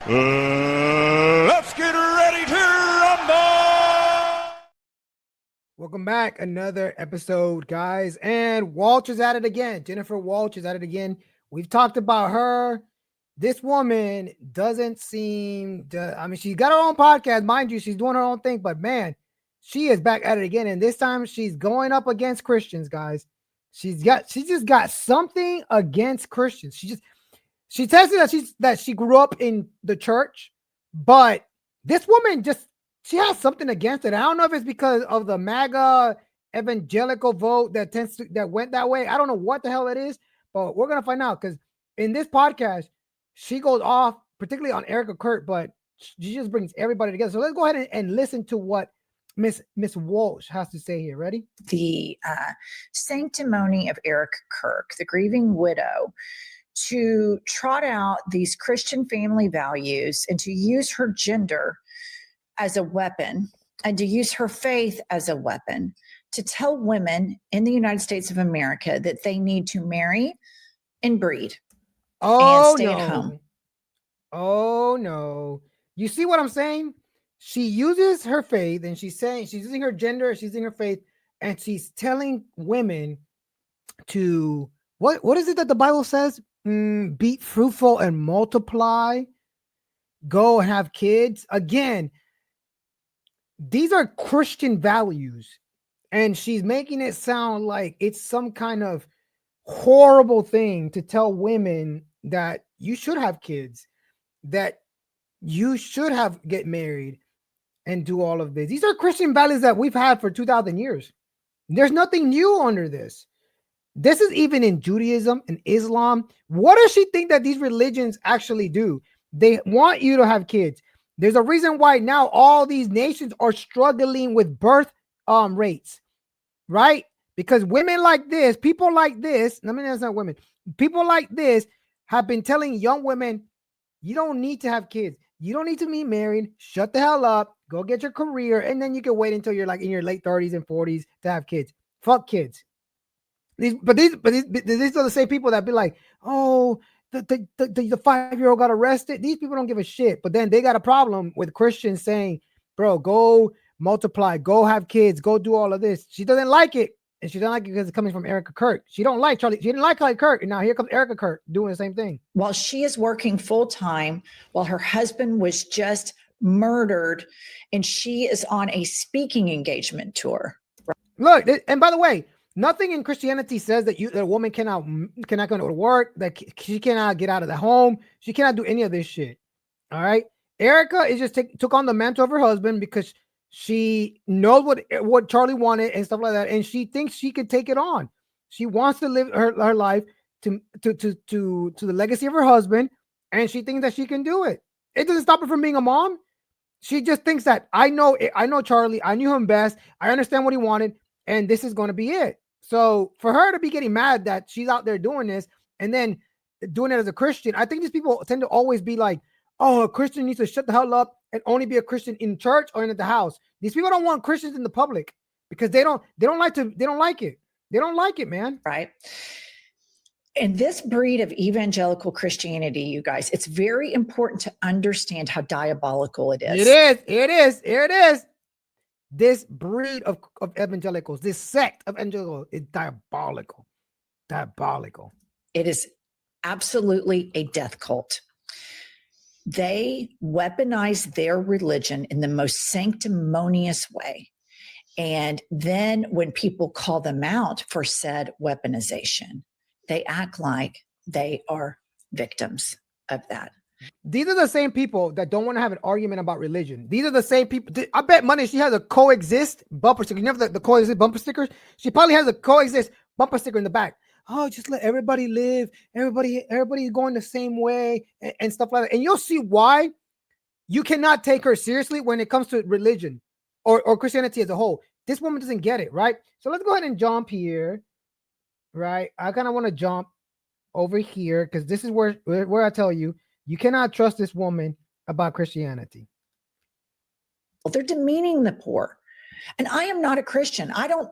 Let's get ready to rumble! Welcome back. Another episode, guys. And Welch is at it again. Jennifer Welch is at it again. We've talked about her. This woman doesn't seem to, she got her own podcast, mind you, she's doing her own thing, but man, she is back at it again. And this time she's going up against Christians, guys. She just got something against Christians. She tells you that she grew up in the church, but this woman she has something against it. I don't know if it's because of the MAGA evangelical vote that went that way. I don't know what the hell it is, but we're gonna find out, because in this podcast, she goes off, particularly on Erika Kirk, but she just brings everybody together. So let's go ahead and listen to what Miss Welch has to say here. Ready? The sanctimony of Erika Kirk, the grieving widow, to trot out these Christian family values and to use her gender as a weapon and to use her faith as a weapon to tell women in the United States of America that they need to marry and breed and stay at home. Oh, no. You see what I'm saying? She uses her faith, and she's using her gender, she's using her faith, and she's telling women to, what is it that the Bible says? Be fruitful and multiply, go and have kids. Again, these are Christian values, and she's making it sound like it's some kind of horrible thing to tell women that you should have kids, that you should get married and do all of this. These are Christian values that we've had for 2,000 years. There's nothing new under this. This is even in Judaism and Islam. What does she think that these religions actually do? They want you to have kids. There's a reason why now all these nations are struggling with birth rates, right? Because women like this, people like this, that's not women, people like this have been telling young women, you don't need to have kids. You don't need to be married. Shut the hell up. Go get your career. And then you can wait until you're like in your late 30s and 40s to have kids. Fuck kids. These are the same people that be like, oh, the 5-year-old got arrested. These people don't give a shit. But then they got a problem with Christians saying, bro, go multiply, go have kids, go do all of this. She doesn't like it. And she doesn't like it because it's coming from Erika Kirk. She don't like Charlie. She didn't like Charlie Kirk. And now here comes Erika Kirk doing the same thing. While she is working full time, while her husband was just murdered, and she is on a speaking engagement tour. Look, and by the way, nothing in Christianity says that a woman cannot go to work, that she cannot get out of the home. She cannot do any of this shit. All right. Erika is just took on the mantle of her husband because she knows what Charlie wanted and stuff like that, and she thinks she could take it on. She wants to live her life to the legacy of her husband, and she thinks that she can do it. It doesn't stop her from being a mom. She just thinks that I know Charlie. I knew him best. I understand what he wanted, and this is going to be it. So for her to be getting mad that she's out there doing this and then doing it as a Christian, I think these people tend to always be like, oh, a Christian needs to shut the hell up and only be a Christian in church or in the house. These people don't want Christians in the public because they don't like it. They don't like it, man. Right. And this breed of evangelical Christianity, you guys, it's very important to understand how diabolical it is. It is. This breed of evangelicals, this sect of evangelicals is diabolical. It is absolutely a death cult. They weaponize their religion in the most sanctimonious way. And then when people call them out for said weaponization, they act like they are victims of that. These are the same people that don't want to have an argument about religion. These are the same people. I bet money she has a coexist bumper sticker. You know the coexist bumper stickers? She probably has a coexist bumper sticker in the back. Oh, just let everybody live. Everybody's going the same way and stuff like that. And you'll see why you cannot take her seriously when it comes to religion or Christianity as a whole. This woman doesn't get it, right? So let's go ahead and jump here, right? I kind of want to jump over here because this is where I tell you, you cannot trust this woman about Christianity. Well, they're demeaning the poor. And I am not a Christian. I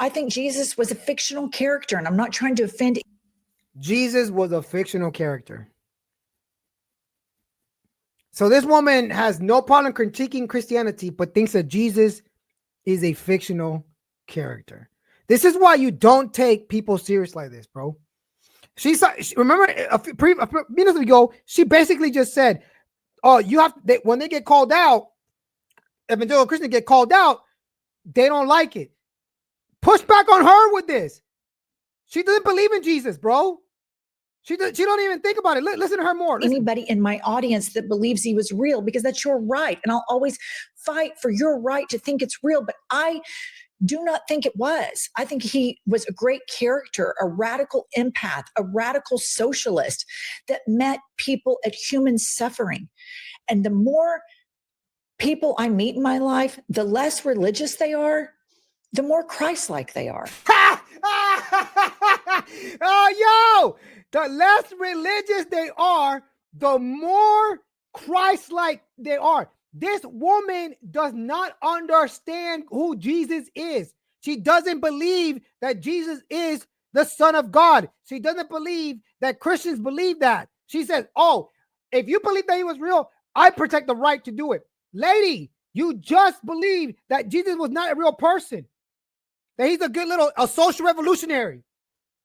think Jesus was a fictional character, and I'm not trying to offend. Jesus was a fictional character. So this woman has no problem critiquing Christianity, but thinks that Jesus is a fictional character. This is why you don't take people serious like this, bro. Remember a few minutes ago, she basically just said, "Oh, when they get called out, evangelical Christians get called out, they don't like it." Push back on her with this. She doesn't believe in Jesus, bro. She don't even think about it. Listen to her more. Listen. Anybody in my audience that believes he was real, because that's your right. And I'll always fight for your right to think it's real. But I do not think it was. I think he was a great character, a radical empath, a radical socialist that met people at human suffering. And the more people I meet in my life, the less religious they are, the more Christ-like they are. Oh, yo, the less religious they are, the more Christ-like they are. This woman does not understand who Jesus is. She doesn't believe that Jesus is the Son of God. She doesn't believe that Christians believe that. She says, oh, if you believe that he was real, I protect the right to do it. Lady, you just believe that Jesus was not a real person, that he's a social revolutionary.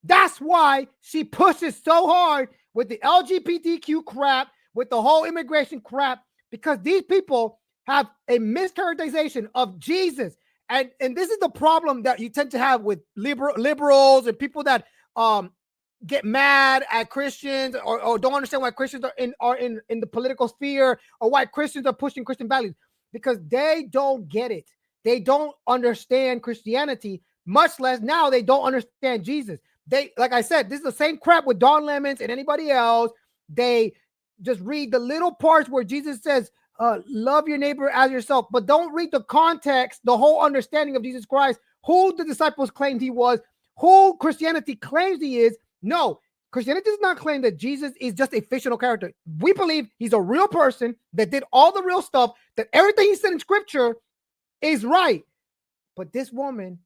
That's why she pushes so hard with the LGBTQ crap, with the whole immigration crap, because these people have a mischaracterization of Jesus. And this is the problem that you tend to have with liberals and people that get mad at Christians or don't understand why Christians are in the political sphere, or why Christians are pushing Christian values, because they don't get it. They don't understand Christianity, much less now they don't understand Jesus. They, like I said, this is the same crap with Don Lemons and anybody else. They just read the little parts where Jesus says, love your neighbor as yourself, but don't read the context, the whole understanding of Jesus Christ, who the disciples claimed he was, who Christianity claims he is. No, Christianity does not claim that Jesus is just a fictional character. We believe he's a real person that did all the real stuff, that everything he said in scripture is right. But this woman,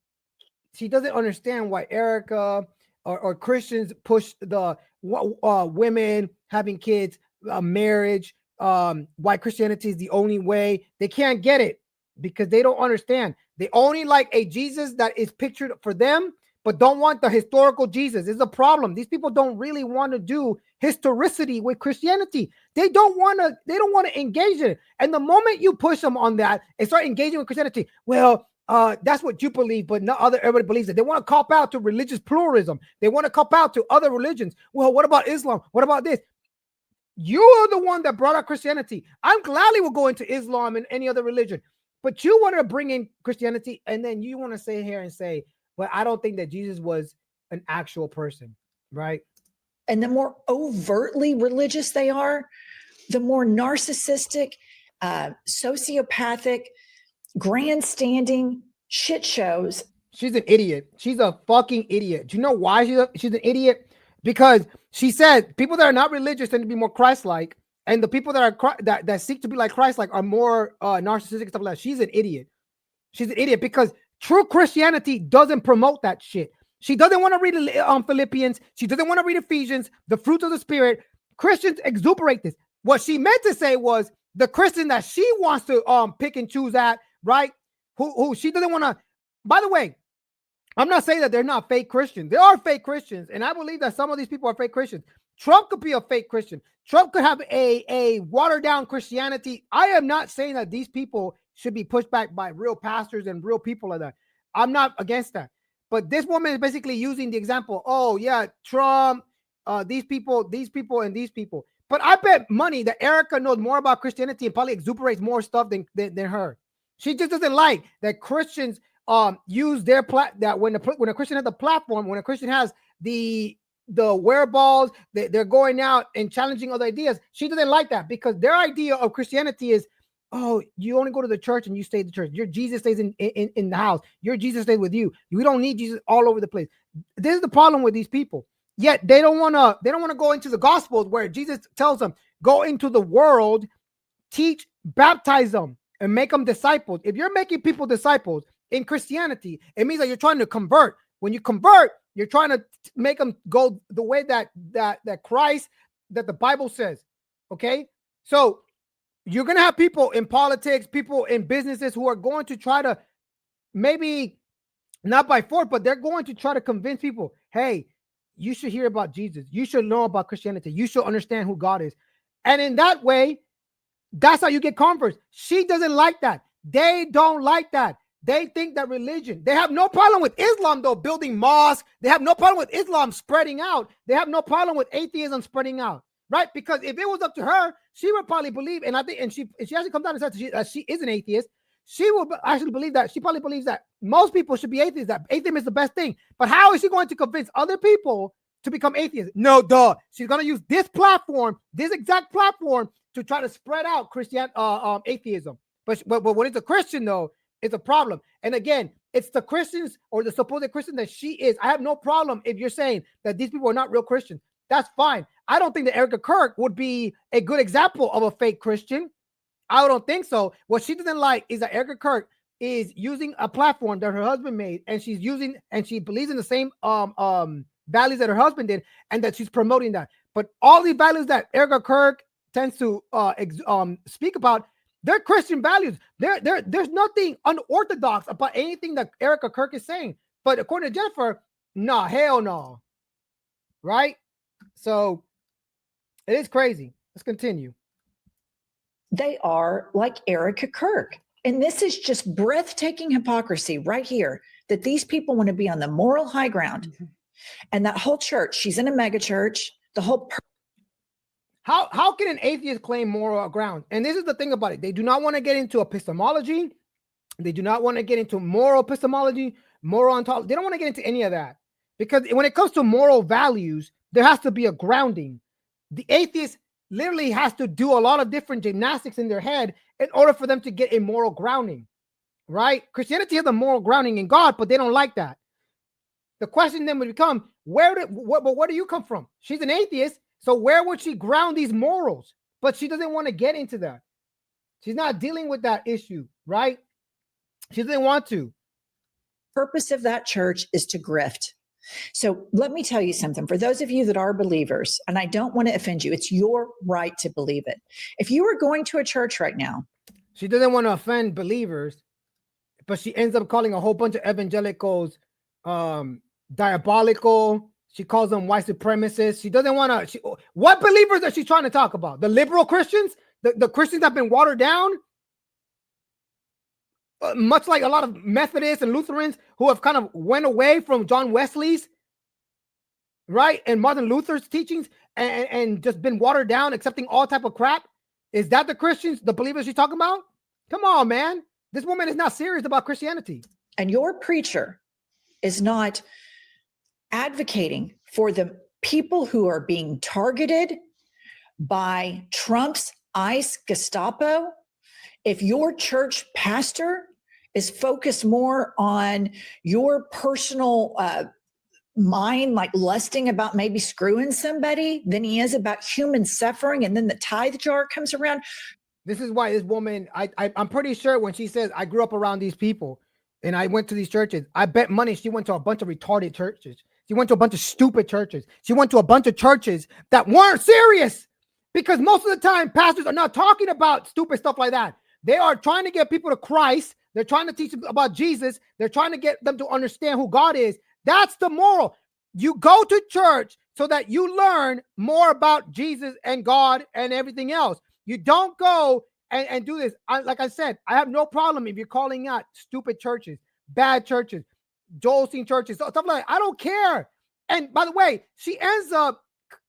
she doesn't understand why Erika or Christians push the women having kids, marriage, why Christianity is the only way. They can't get it because they don't understand. They only like a Jesus that is pictured for them, but don't want the historical Jesus. It's a problem. These people don't really want to do historicity with Christianity. They don't want to engage in it. And the moment you push them on that and start engaging with Christianity, well, that's what you believe, but not everybody believes it. They want to cop out to religious pluralism. They want to cop out to other religions. Well, what about Islam? What about this? You're the one that brought out Christianity. I'm gladly will go into Islam and any other religion, but you want to bring in Christianity, and then you want to sit here and say, but I don't think that Jesus was an actual person, right? And the more overtly religious they are, the more narcissistic, sociopathic, grandstanding shit shows. She's an idiot. She's a fucking idiot. Do you know why she's an idiot? Because she said people that are not religious tend to be more Christ-like, and the people that are that seek to be like Christ-like are more narcissistic and stuff like that. She's an idiot. She's an idiot because true Christianity doesn't promote that shit. She doesn't want to read Philippians. She doesn't want to read Ephesians, the fruits of the Spirit. Christians exuberate this. What she meant to say was the Christian that she wants to pick and choose at, right? Who she doesn't want to. By the way, I'm not saying that they're not fake Christians. There are fake Christians, and I believe that some of these people are fake Christians. Trump could be a fake Christian. Trump could have a watered down Christianity. I am not saying that these people should be pushed back by real pastors and real people like that. I'm not against that. But this woman is basically using the example, oh yeah, Trump, these people, and these people. But I bet money that Erika knows more about Christianity and probably exuberates more stuff than her. She just doesn't like that Christians use their that when a Christian has the platform, when a Christian has the whereabouts, they're going out and challenging other ideas. She doesn't like that because their idea of Christianity is, oh, you only go to the church and you stay at the church. Your Jesus stays in the house. Your Jesus stays with you. We don't need Jesus all over the place. This is the problem with these people. Yet they don't want to go into the Gospels where Jesus tells them, go into the world, teach, baptize them, and make them disciples. If you're making people disciples in Christianity, it means that you're trying to convert. When you convert, you're trying to make them go the way that Christ, that the Bible says. Okay, so you're going to have people in politics, people in businesses who are going to try to, maybe not by force, but they're going to try to convince people, hey, you should hear about Jesus. You should know about Christianity. You should understand who God is. And in that way, that's how you get converts. She doesn't like that. They don't like that. They think that religion, they have no problem with Islam, though, building mosques. They have no problem with Islam spreading out. They have no problem with atheism spreading out, right? Because if it was up to her, she would probably believe, and I think, and she actually comes down and says she is an atheist. She will actually believe that. She probably believes that most people should be atheists, that atheism is the best thing. But how is she going to convince other people to become atheists? No, duh. She's going to use this platform, this exact platform, to try to spread out atheism. But when it's a Christian, though, it's a problem. And again, it's the Christians or the supposed Christian that she is. I have no problem if you're saying that these people are not real Christians. That's fine. I don't think that Erika Kirk would be a good example of a fake Christian. I don't think so. What she doesn't like is that Erika Kirk is using a platform that her husband made, and she believes in the same values that her husband did, and that she's promoting that. But all these values that Erika Kirk tends to speak about, they're Christian values. There's nothing unorthodox about anything that Erika Kirk is saying. But according to Jennifer, no, hell no. Right? So it is crazy. Let's continue. They are like Erika Kirk. And this is just breathtaking hypocrisy right here, that these people want to be on the moral high ground. Mm-hmm. And that whole church, she's in a mega church, the whole How can an atheist claim moral ground? And this is the thing about it. They do not want to get into epistemology. They do not want to get into moral epistemology, moral ontology. They don't want to get into any of that. Because when it comes to moral values, there has to be a grounding. The atheist literally has to do a lot of different gymnastics in their head in order for them to get a moral grounding, right? Christianity has a moral grounding in God, but they don't like that. The question then would become, where do you come from? She's an atheist. So where would she ground these morals? But she doesn't want to get into that. She's not dealing with that issue, right? She doesn't want to. Purpose of that church is to grift. So let me tell you something. For those of you that are believers, and I don't want to offend you, it's your right to believe it. If you are going to a church right now. She doesn't want to offend believers, but she ends up calling a whole bunch of evangelicals diabolical. She calls them white supremacists. She doesn't want to. What believers is she trying to talk about? The liberal Christians? The Christians that have been watered down? Much like a lot of Methodists and Lutherans who have kind of went away from John Wesley's, right? And Martin Luther's teachings and just been watered down, accepting all type of crap. Is that the Christians, the believers she's talking about? Come on, man. This woman is not serious about Christianity. And your preacher is not advocating for the people who are being targeted by Trump's ICE Gestapo. If your church pastor is focused more on your personal mind, like lusting about maybe screwing somebody, than he is about human suffering, and then the tithe jar comes around. This is why this woman, I'm pretty sure when she says, I grew up around these people and I went to these churches, I bet money she went to a bunch of retarded churches. She went to a bunch of stupid churches. She went to a bunch of churches that weren't serious, because most of the time pastors are not talking about stupid stuff like that. They are trying to get people to Christ. They're trying to teach them about Jesus. They're trying to get them to understand who God is. That's the moral. You go to church so that you learn more about Jesus and God and everything else. You don't go and do this. Like I said, I have no problem if you're calling out stupid churches, bad churches, Joel Osteen churches, stuff like that. I don't care. And by the way, she ends up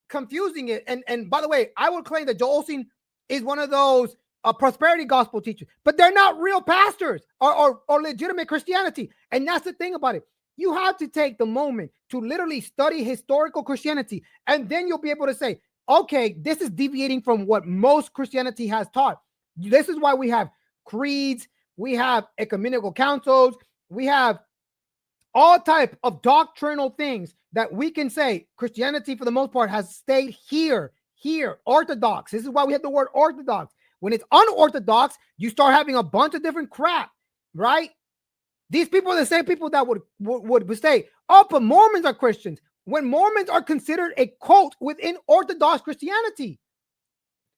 confusing it. And by the way, I would claim that Joel Osteen is one of those prosperity gospel teachers, but they're not real pastors or legitimate Christianity. And that's the thing about it. You have to take the moment to literally study historical Christianity, and then you'll be able to say, okay, this is deviating from what most Christianity has taught. This is why we have creeds, we have ecumenical councils, we have all type of doctrinal things that we can say Christianity, for the most part, has stayed here, orthodox. This is why we have the word orthodox. When it's unorthodox, you start having a bunch of different crap, right? These people are the same people that would say, oh, but Mormons are Christians, when Mormons are considered a cult within Orthodox Christianity.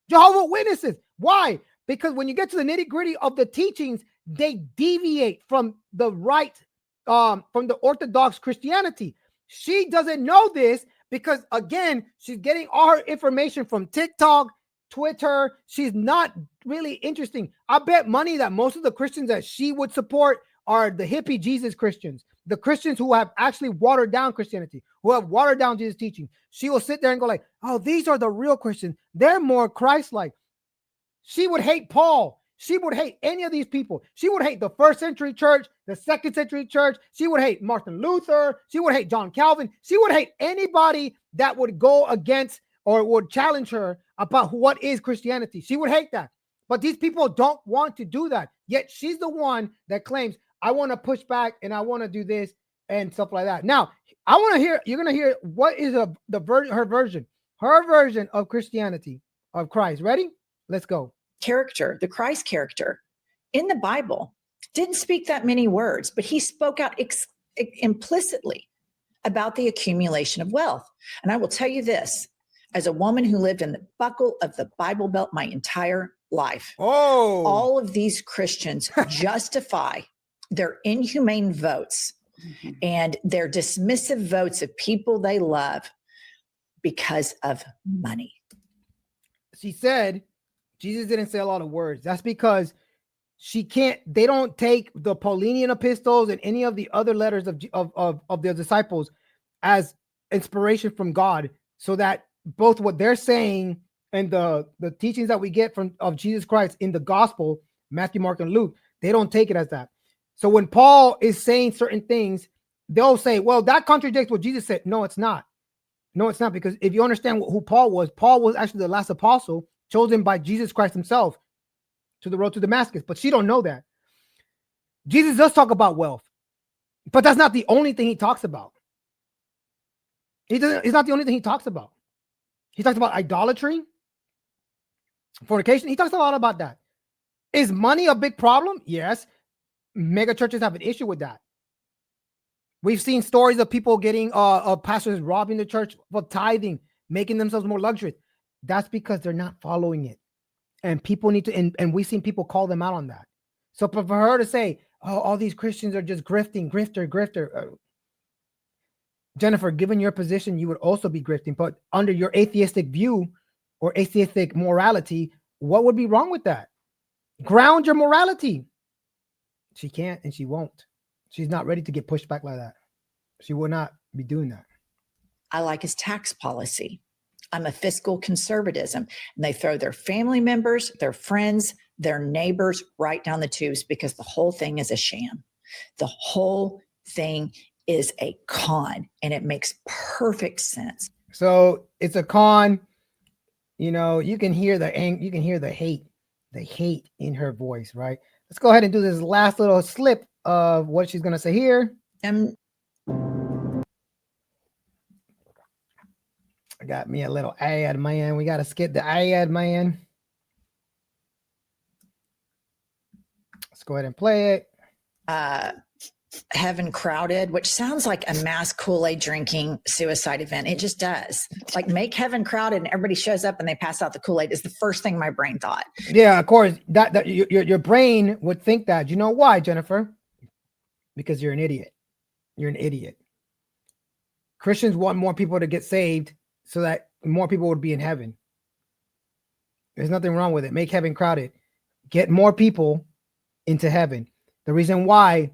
Jehovah's Witnesses. Why? because when you get to the nitty-gritty of the teachings, they deviate from the right, from the Orthodox Christianity. She doesn't know this because, again, she's getting all her information from TikTok, Twitter. She's not really interesting. I bet money that most of the Christians that she would support are the hippie Jesus Christians, the Christians who have actually watered down Christianity, who have watered down Jesus' teaching. She will sit there and go like, oh, these are the real Christians. They're more Christ-like. She would hate Paul. She would hate any of these people. She would hate the first century church, the second century church. She would hate Martin Luther. She would hate John Calvin. She would hate anybody that would go against or would challenge her about what is Christianity. She would hate that. But these people don't want to do that. Yet she's the one that claims, I want to push back and I want to do this and stuff like that. Now, I want to hear, you're going to hear what is her version of Christianity, of Christ. Ready? Let's go. Character, the Christ character in the Bible, didn't speak that many words, but he spoke out implicitly about the accumulation of wealth. And I will tell you this, as a woman who lived in the buckle of the Bible Belt my entire life, all of these Christians justify their inhumane votes and their dismissive votes of people they love because of money. She said, Jesus didn't say a lot of words. That's because they don't take the Paulinian epistles and any of the other letters of their disciples as inspiration from God, so that both what they're saying and the teachings that we get of Jesus Christ in the gospel, Matthew, Mark, and Luke, they don't take it as that. So when Paul is saying certain things, they'll say, well, that contradicts what Jesus said. No, it's not. No, it's not. Because if you understand who Paul was actually the last apostle chosen by Jesus Christ himself to the road to Damascus. But she don't know that. Jesus does talk about wealth, but that's not the only thing he talks about. It's not the only thing he talks about. He talks about idolatry, fornication. He talks a lot about that. Is money a big problem? Yes. Mega churches have an issue with that. We've seen stories of people getting of pastors robbing the church for tithing, making themselves more luxurious. That's because they're not following it. And people need to, and we've seen people call them out on that. So for her to say, oh, all these Christians are just grifter. Jennifer, given your position, you would also be grifting. But under your atheistic view or atheistic morality, what would be wrong with that? Ground your morality. She can't and she won't. She's not ready to get pushed back like that. She will not be doing that. I like his tax policy. I'm a fiscal conservatism. And they throw their family members, their friends, their neighbors right down the tubes because the whole thing is a sham. The whole thing is a con, and it makes perfect sense. So it's a con. You know, you can hear the hate in her voice, right? Let's go ahead and do this last little slip of what she's going to say here. I got me a little ad, man. We got to skip the ad, man. Let's go ahead and play it. Heaven crowded, which sounds like a mass Kool-Aid drinking suicide event. It just does. Like, make heaven crowded and everybody shows up and they pass out the Kool-Aid is the first thing my brain thought. Yeah, of course. That your brain would think that. You know why, Jennifer? Because you're an idiot. You're an idiot. Christians want more people to get saved so that more people would be in heaven. There's nothing wrong with it. Make heaven crowded. Get more people into heaven. The reason why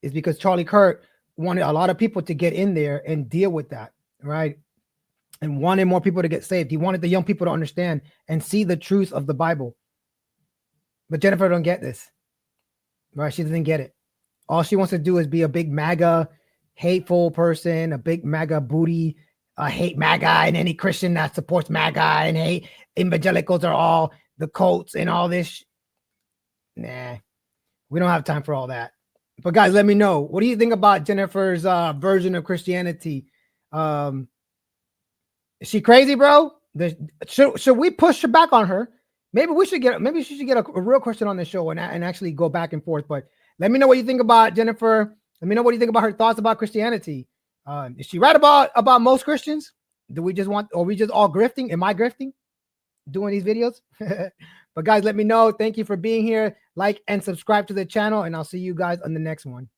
is because Charlie Kirk wanted a lot of people to get in there and deal with that, right? And wanted more people to get saved. He wanted the young people to understand and see the truth of the Bible. But Jennifer don't get this, right? She doesn't get it. All she wants to do is be a big MAGA, hateful person, a big MAGA booty, hate MAGA, and any Christian that supports MAGA and hate evangelicals are all the cults and all this. Nah, we don't have time for all that. But guys, let me know. What do you think about Jennifer's version of Christianity? Is she crazy, bro? Should we push her back on her? Maybe she should get a real question on the show and actually go back and forth. But let me know what you think about Jennifer. Let me know what you think about her thoughts about Christianity. Is she right about most Christians? Are we just all grifting? Am I grifting? doing these videos. But guys, let me know. Thank you for being here. Like and subscribe to the channel, and I'll see you guys on the next one.